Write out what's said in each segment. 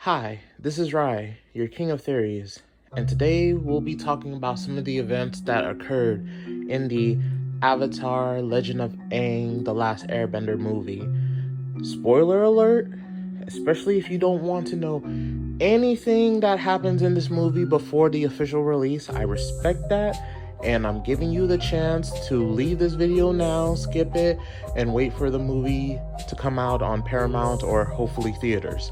Hi, this is Rai, your king of theories, and today we'll be talking about some of the events that occurred in the Avatar Legend of Aang The Last Airbender movie. Spoiler alert, especially if you don't want to know anything that happens in this movie before the official release. I respect that, and I'm giving you the chance to leave this video now, skip it, and wait for the movie to come out on Paramount or hopefully theaters.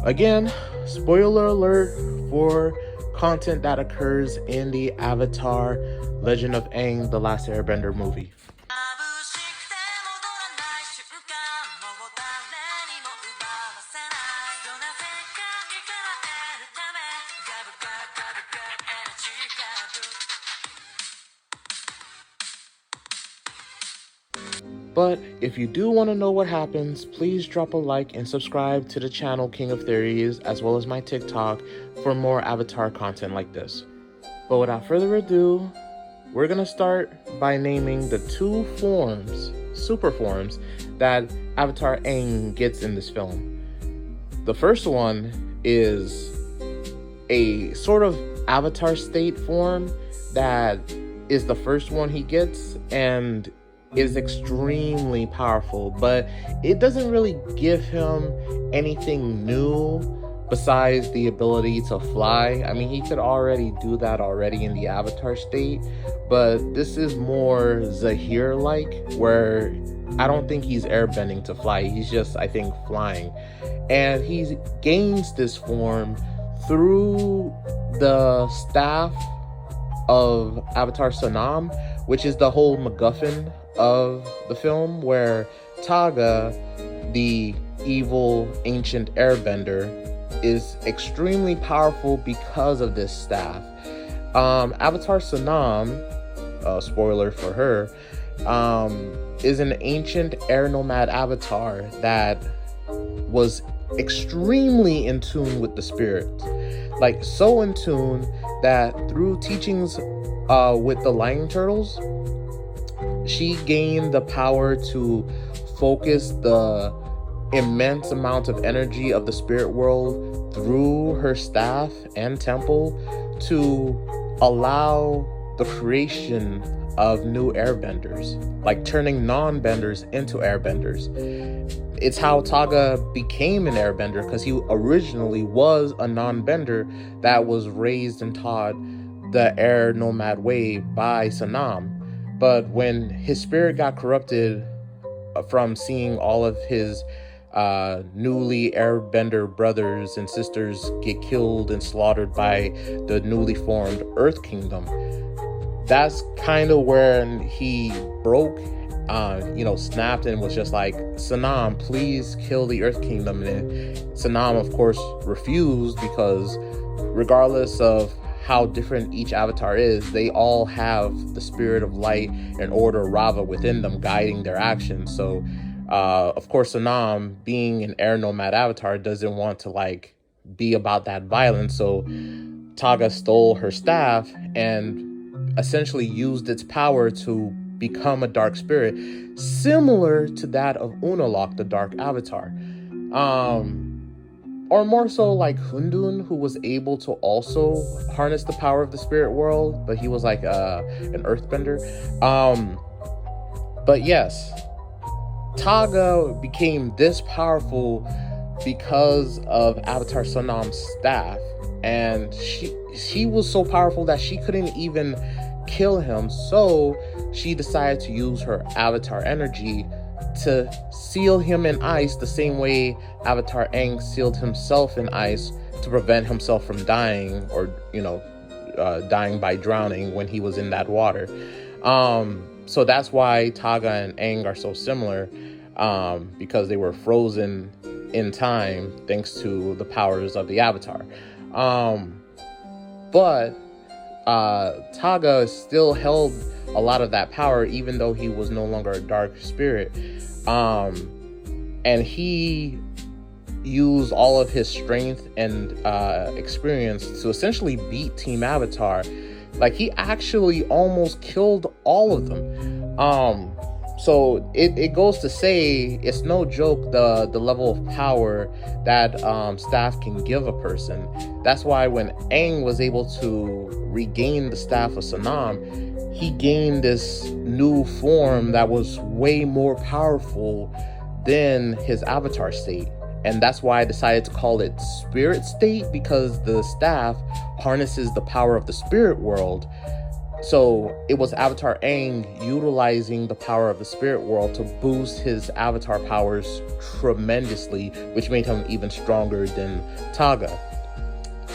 Again, spoiler alert for content that occurs in the Avatar Legend of Aang The Last Airbender movie. But if you do want to know what happens, please drop a like and subscribe to the channel King of Theories as well as my TikTok for more Avatar content like this. But without further ado, we're going to start by naming the two super forms, that Avatar Aang gets in this film. The first one is a sort of Avatar state form that is the first one he gets and is extremely powerful, but it doesn't really give him anything new besides the ability to fly. I mean, he could already do that already in the Avatar state, but this is more Zahir-like, where I don't think he's airbending to fly. He's just, I think, flying. And he gains this form through the staff of Avatar Sanam, which is the whole MacGuffin of the film, where Taga, the evil ancient airbender, is extremely powerful because of this staff. Avatar Sanam, spoiler for her, is an ancient air nomad avatar that was extremely in tune with the spirit. Like, so in tune that through teachings with the lion turtles, she gained the power to focus the immense amount of energy of the spirit world through her staff and temple to allow the creation of new airbenders, like turning non-benders into airbenders. It's how Taga became an airbender, because he originally was a non-bender that was raised and taught the air nomad way by Sanam. But when his spirit got corrupted from seeing all of his newly airbender brothers and sisters get killed and slaughtered by the newly formed Earth Kingdom, that's kind of when he broke, snapped and was just like, Sanam, please kill the Earth Kingdom. And Sanam, of course, refused, because regardless of how different each avatar is, they all have the spirit of light and order Rava within them, guiding their actions. So of course, Sanam, being an air nomad avatar, doesn't want to be about that violence. So Taga stole her staff and essentially used its power to become a dark spirit, similar to that of Unalaq, the dark avatar. Or more so like Hundun, who was able to also harness the power of the spirit world, but he was like an earthbender. But yes, Taga became this powerful because of Avatar Sanam's staff, and she was so powerful that she couldn't even kill him, so she decided to use her Avatar energy to seal him in ice, the same way Avatar Aang sealed himself in ice to prevent himself from dying, or dying by drowning when he was in that water. So that's why Taga and Aang are so similar, because they were frozen in time thanks to the powers of the Avatar. But Taga still held a lot of that power, even though he was no longer a dark spirit. And he used all of his strength and experience to essentially beat Team Avatar. Like, he actually almost killed all of them. So it goes to say it's no joke the level of power that staff can give a person. That's why when Aang was able to regain the staff of Sanam, he gained this new form that was way more powerful than his avatar state. And that's why I decided to call it spirit state, because the staff harnesses the power of the spirit world. So it was Avatar Aang utilizing the power of the spirit world to boost his avatar powers tremendously, which made him even stronger than Taga.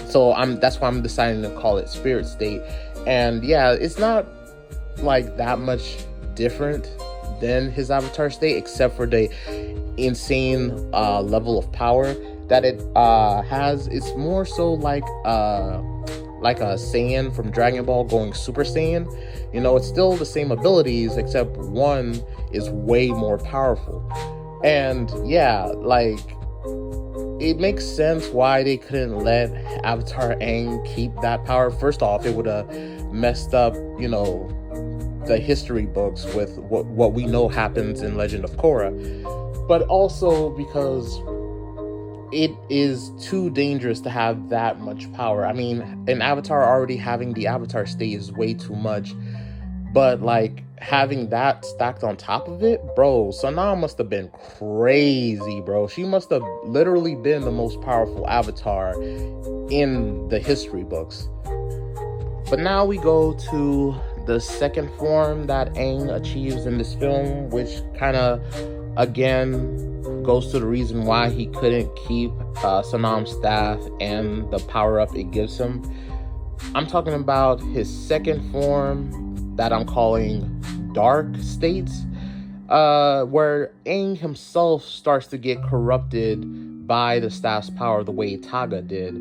So that's why I'm deciding to call it spirit state. And yeah, it's not like that much different than his avatar state, except for the insane level of power that it has. It's more so like a Saiyan from Dragon Ball going Super Saiyan. You know, it's still the same abilities, except one is way more powerful. And yeah, like, it makes sense why they couldn't let Avatar Aang keep that power. First off, it would have messed up, you know, the history books with what we know happens in Legend of Korra. But also because it is too dangerous to have that much power. I mean, an avatar already having the avatar state is way too much. But like having that stacked on top of it, bro, Sanam must have been crazy, bro. She must have literally been the most powerful avatar in the history books. But now we go to the second form that Aang achieves in this film, which kind of, again, goes to the reason why he couldn't keep Sanam's staff and the power-up it gives him. I'm talking about his second form that I'm calling Dark States, where Aang himself starts to get corrupted by the staff's power the way Taga did.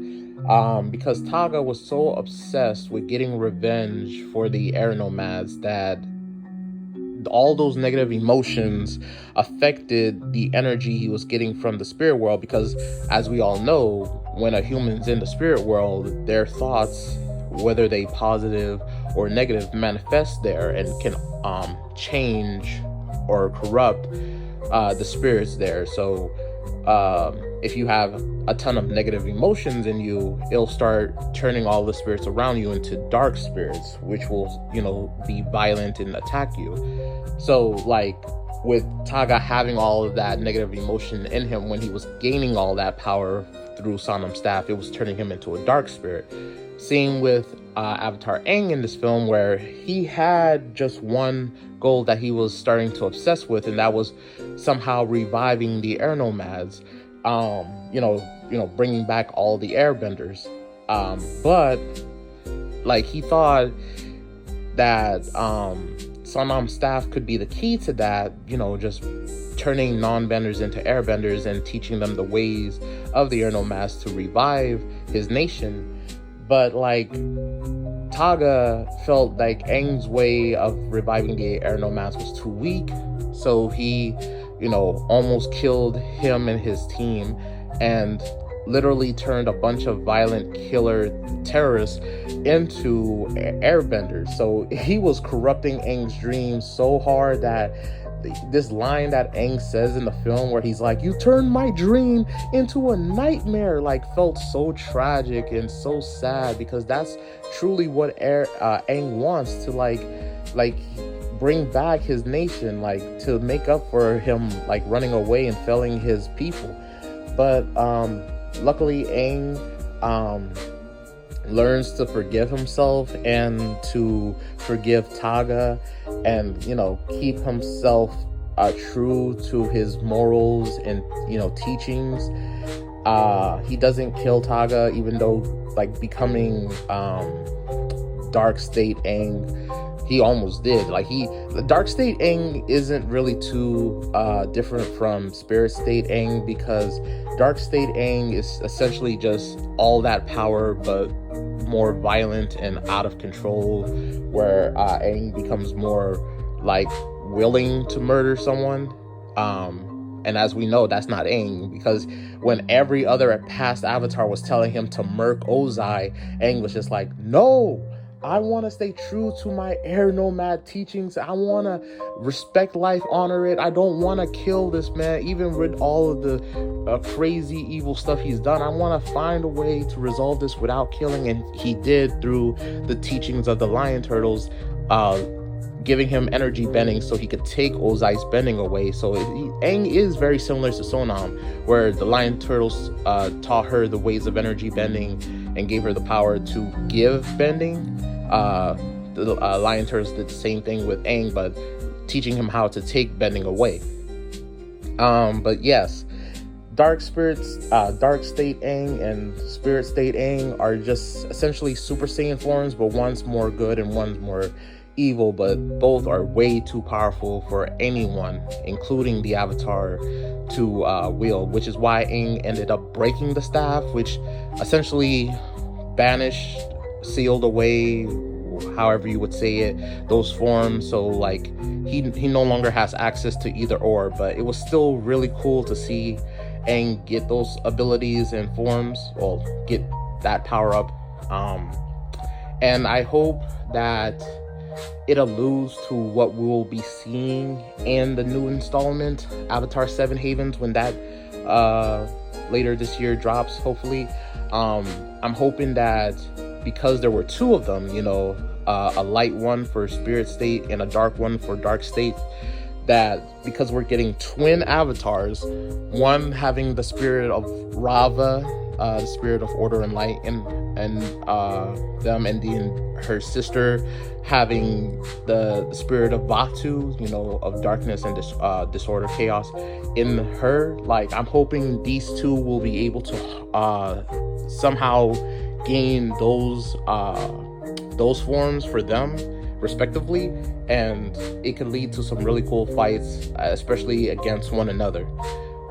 Because Taga was so obsessed with getting revenge for the air nomads that all those negative emotions affected the energy he was getting from the spirit world. Because as we all know, when a human's in the spirit world, their thoughts, whether they positive or negative, manifest there and can change or corrupt the spirits there. So if you have a ton of negative emotions in you, it'll start turning all the spirits around you into dark spirits, which will, you know, be violent and attack you. So like with Taga having all of that negative emotion in him, when he was gaining all that power through Sanam's staff, it was turning him into a dark spirit. Same with Avatar Aang in this film, where he had just one goal that he was starting to obsess with, and that was somehow reviving the air nomads. You know, bringing back all the airbenders. But like he thought that Sanam's staff could be the key to that, you know, just turning non-benders into airbenders and teaching them the ways of the air nomads to revive his nation. But like Taga felt like Aang's way of reviving the air nomads was too weak, so he, you know, almost killed him and his team and literally turned a bunch of violent killer terrorists into airbenders. So he was corrupting Aang's dreams so hard that this line that Aang says in the film where he's like, "You turned my dream into a nightmare," like felt so tragic and so sad, because that's truly what Aang wants to like bring back his nation, like to make up for him like running away and failing his people. But luckily Aang learns to forgive himself and to forgive Taga, and, you know, keep himself true to his morals and, you know, teachings. He doesn't kill Taga, even though like becoming Dark State Aang, he almost did. Like the Dark State Aang isn't really too different from Spirit State Aang, because Dark State Aang is essentially just all that power but more violent and out of control, where Aang becomes more like willing to murder someone. And as we know, that's not Aang, because when every other past avatar was telling him to murk Ozai, Aang was just like, "No, I want to stay true to my air nomad teachings. I want to respect life, honor it. I don't want to kill this man, even with all of the crazy evil stuff he's done. I want to find a way to resolve this without killing, and he did through the teachings of the lion turtles, giving him energy bending so he could take Ozai's bending away. So Aang is very similar to Sonam, where the lion turtles taught her the ways of energy bending and gave her the power to give bending. The lion turtles did the same thing with Aang, but teaching him how to take bending away. But yes, dark spirits, dark state Aang and spirit state Aang are just essentially Super Saiyan forms, but one's more good and one's more evil, but both are way too powerful for anyone, including the Avatar, to wield, which is why Aang ended up breaking the staff, which essentially banished, sealed away, however you would say it, those forms. So like he no longer has access to either or, but it was still really cool to see Aang get those abilities and forms, well, get that power up. And I hope that it alludes to what we'll be seeing in the new installment, Avatar 7 Havens, when that later this year drops, hopefully. I'm hoping that because there were two of them, you know, a light one for spirit state and a dark one for dark state, that because we're getting twin avatars, one having the spirit of Rava, the spirit of order and light, and them, and then her sister having the spirit of Batu, you know, of darkness and disorder, chaos in her. Like, I'm hoping these two will be able to somehow gain those forms for them respectively, and it could lead to some really cool fights, especially against one another.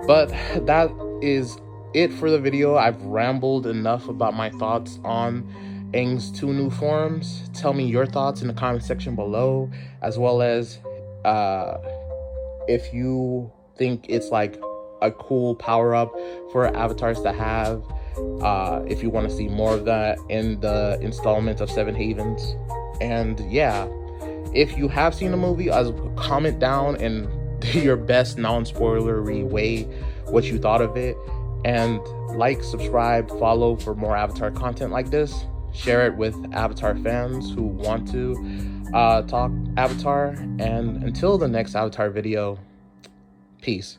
But that is it for the video. I've rambled enough about my thoughts on Aang's two new forms. Tell me your thoughts in the comment section below, as well as if you think it's like a cool power up for avatars to have, if you want to see more of that in the installment of Seven Havens. And yeah, if you have seen the movie, comment down in your best non-spoilery way what you thought of it, and like, subscribe, follow for more Avatar content like this. Share it with Avatar fans who want to talk Avatar. And until the next Avatar video, peace.